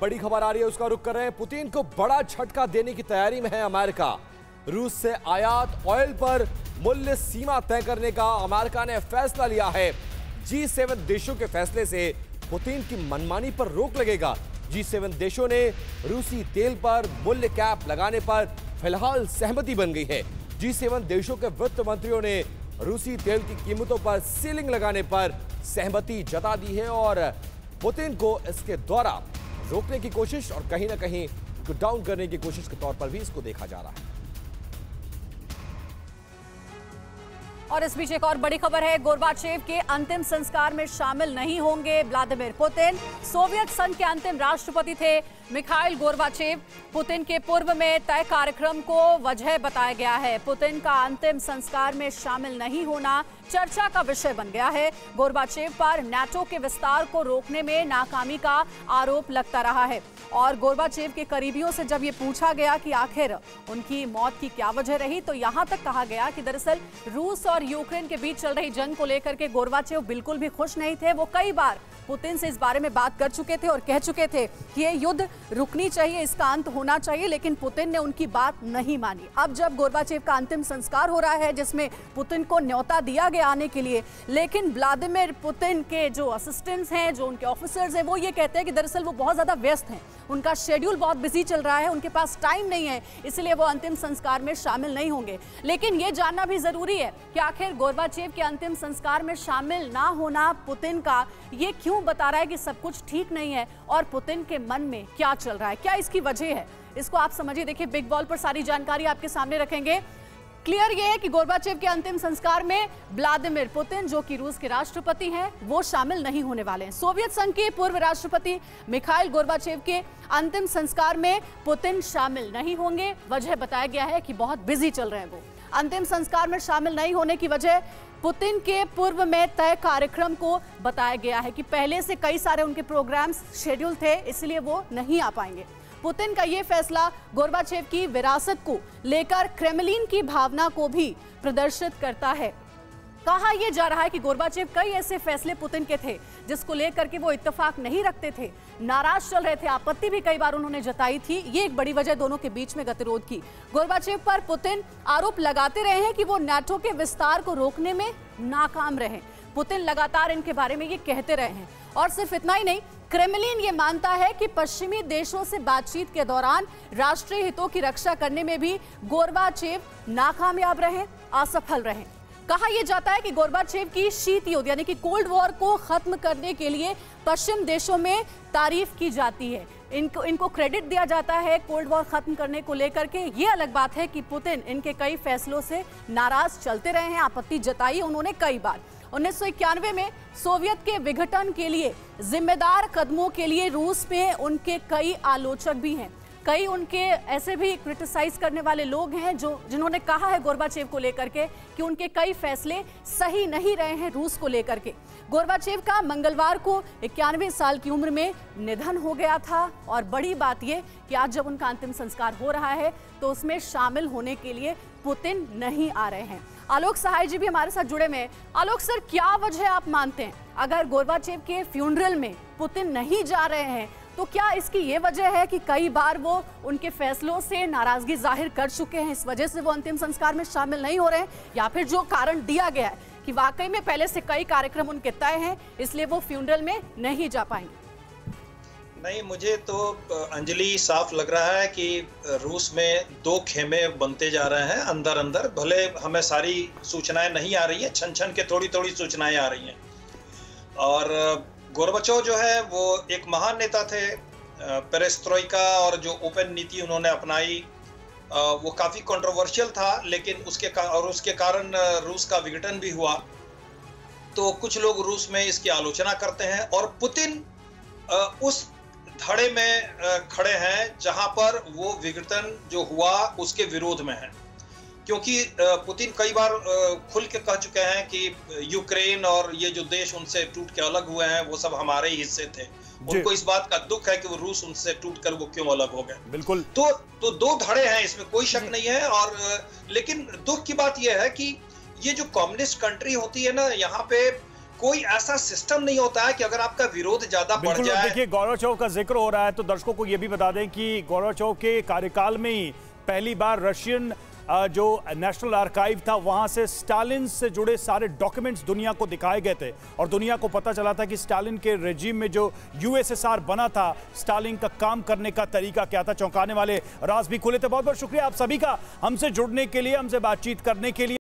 बड़ी खबर आ रही है, उसका रुख कर रहे हैं। पुतिन को बड़ा झटका देने की तैयारी में है अमेरिका। रूस से आयात ऑयल पर मूल्य सीमा तय करने का अमेरिका ने फैसला लिया है। G7 देशों के फैसले से पुतिन की मनमानी पर रोक लगेगा। G7 देशों ने रूसी तेल पर मूल्य कैप लगाने पर फिलहाल सहमति बन गई है। G7 देशों के वित्त मंत्रियों ने रूसी तेल की कीमतों पर सीलिंग लगाने पर सहमति जता दी है और पुतिन को इसके द्वारा रोकने की कोशिश और कहीं ना कहीं डाउन करने की कोशिश के तौर पर भी इसको देखा जा रहा है। और इस बीच एक और बड़ी खबर है, गोर्बाचेव के अंतिम संस्कार में शामिल नहीं होंगे व्लादिमीर पुतिन। सोवियत संघ के अंतिम राष्ट्रपति थे मिखाइल गोर्बाचेव। पुतिन के पूर्व में तय कार्यक्रम को वजह बताया गया है। पुतिन का अंतिम संस्कार में शामिल नहीं होना चर्चा का विषय बन गया है। गोर्बाचेव पर नाटो के विस्तार को रोकने में नाकामी का आरोप लगता रहा है और गोर्बाचेव के करीबियों से जब ये पूछा गया कि आखिर उनकी मौत की क्या वजह रही, तो यहां तक कहा गया कि दरअसल रूस और यूक्रेन के बीच चल रही जंग को लेकर के गोर्बाचेव बिल्कुल भी खुश नहीं थे। वो कई बार पुतिन से इस बारे में बात कर चुके थे और कह चुके थे कि ये युद्ध रुकनी चाहिए, इसका अंत होना चाहिए, लेकिन पुतिन ने उनकी बात नहीं मानी। अब जब गोर्बाचेव का अंतिम संस्कार हो रहा है, जिसमें पुतिन को न्योता दिया गया आने के लिए, लेकिन व्लादिमीर पुतिन के जो असिस्टेंट्स हैं, जो उनके ऑफिसर्स हैं, वो ये कहते हैं कि दरअसल वो बहुत ज्यादा व्यस्त हैं, उनका शेड्यूल बहुत बिजी चल रहा है, उनके पास टाइम नहीं है, इसलिए वो अंतिम संस्कार में शामिल नहीं होंगे। लेकिन ये जानना भी जरूरी है कि आखिर गोर्बाचेव के अंतिम संस्कार में शामिल ना होना पुतिन का ये क्यों बता रहा है कि सब कुछ ठीक नहीं है और पुतिन के मन में क्या चल रहा है, क्या इसकी वजह है, इसको आप समझिए। देखिए, बिग बॉल पर सारी जानकारी आपके सामने रखेंगे। क्लियर ये है कि गोर्बाचेव के अंतिम संस्कार में व्लादिमीर पुतिन, जो कि रूस के राष्ट्रपति हैं, वो शामिल नहीं होने वाले हैं। सोवियत संघ के पूर्व राष्ट्रपति मिखाइल गोर्बाचेव के अंतिम संस्कार में पुतिन शामिल नहीं होंगे। वजह बताया गया है कि बहुत बिजी चल रहे हैं वो। अंतिम संस्कार में शामिल नहीं होने की वजह पुतिन के पूर्व में तय कार्यक्रम को बताया गया है कि पहले से कई सारे उनके प्रोग्राम्स शेड्यूल थे, इसलिए वो नहीं आ पाएंगे। पुतिन का ये फैसला गोर्बाचेव की विरासत को लेकर क्रेमलिन की भावना को भी प्रदर्शित करता है। कहा यह जा रहा है कि गोर्बाचेव कई ऐसे फैसले पुतिन के थे जिसको लेकर के वो इत्तेफाक नहीं रखते थे, नाराज चल रहे थे, आपत्ति भी कई बार उन्होंने जताई थी। ये एक बड़ी वजह दोनों के बीच में गतिरोध की। गोर्बाचेव पर पुतिन आरोप लगाते रहे हैं कि वो नाटो के विस्तार को रोकने में नाकाम रहे। पुतिन लगातार इनके बारे में ये कहते रहे हैं और सिर्फ इतना ही नहीं, क्रेमलिन ये मानता है कि पश्चिमी देशों से बातचीत के दौरान राष्ट्रीय हितों की रक्षा करने में भी गोर्बाचेव नाकामयाब रहे, असफल रहे। कहा यह जाता है कि गोर्बाचेव की शीत युद्ध यानी कि कोल्ड वॉर को खत्म करने के लिए पश्चिम देशों में तारीफ की जाती है, इनको क्रेडिट दिया जाता है कोल्ड वॉर खत्म करने को लेकर के। ये अलग बात है कि पुतिन इनके कई फैसलों से नाराज चलते रहे हैं, आपत्ति जताई उन्होंने कई बार। 1991 में सोवियत के विघटन के लिए जिम्मेदार कदमों के लिए रूस में उनके कई आलोचक भी हैं, कई उनके ऐसे भी क्रिटिसाइज करने वाले लोग हैं जिन्होंने कहा है गोर्बाचेव को लेकर के कि उनके कई फैसले सही नहीं रहे हैं रूस को लेकर के। गोर्बाचेव का मंगलवार को 91 साल की उम्र में निधन हो गया था और बड़ी बात यह कि आज जब उनका अंतिम संस्कार हो रहा है तो उसमें शामिल होने के लिए पुतिन नहीं आ रहे हैं। आलोक सहाय जी भी हमारे साथ जुड़े हुए हैं। आलोक सर, क्या वजह आप मानते हैं अगर गोर्बाचेव के फ्यूनरल में पुतिन नहीं जा रहे हैं, तो क्या इसकी ये वजह है कि कई बार वो उनके फैसलों से नाराजगी जाहिर कर चुके हैं, इस वजह से वो अंतिम संस्कार में शामिल नहीं हो रहे हैं, या फिर जो कारण दिया गया है कि वाकई में पहले से कई कार्यक्रम उनके तय हैं इसलिए वो फ्यूनरल में नहीं जा पाएंगे? नहीं, मुझे तो अंजलि साफ लग रहा है कि रूस में दो खेमे बनते जा रहे हैं अंदर अंदर। भले हमें सारी सूचनाएं नहीं आ रही है, छन छन के थोड़ी थोड़ी सूचनाएं आ रही हैं। और गोर्बाचेव जो है वो एक महान नेता थे। पेरेस्ट्रोइका और जो ओपन नीति उन्होंने अपनाई वो काफ़ी कंट्रोवर्शियल था, लेकिन उसके कारण रूस का विघटन भी हुआ। तो कुछ लोग रूस में इसकी आलोचना करते हैं और पुतिन उस धड़े में खड़े हैं जहां पर वो विघटन जो हुआ उसके विरोध में है, क्योंकि पुतिन कई बार खुल के कह चुके हैं कि यूक्रेन और ये जो देश उनसे टूट के अलग हुए हैं वो सब हमारे ही हिस्से थे। उनको इस बात का दुख है कि वो रूस उनसे टूटकर वो क्यों अलग हो गए। बिल्कुल। तो दो धड़े हैं, इसमें कोई शक नहीं है। और लेकिन दुख की बात यह है कि ये जो कम्युनिस्ट कंट्री होती है ना, यहाँ पे कोई ऐसा सिस्टम नहीं होता है कि अगर आपका विरोध ज्यादा बढ़ बिल्कुल। जाए। देखिए, गौरवाचेव का जिक्र हो रहा है तो दर्शकों को यह भी बता दें कि गौरवाचेव के कार्यकाल में ही पहली बार रशियन जो नेशनल आर्काइव था वहां से स्टालिन से जुड़े सारे डॉक्यूमेंट्स दुनिया को दिखाए गए थे और दुनिया को पता चला था कि स्टालिन के रेजिम में जो यूएसएसआर बना था, स्टालिन का काम करने का तरीका क्या था। चौंकाने वाले राज भी खुले थे। बहुत बहुत शुक्रिया आप सभी का हमसे जुड़ने के लिए, हमसे बातचीत करने के लिए।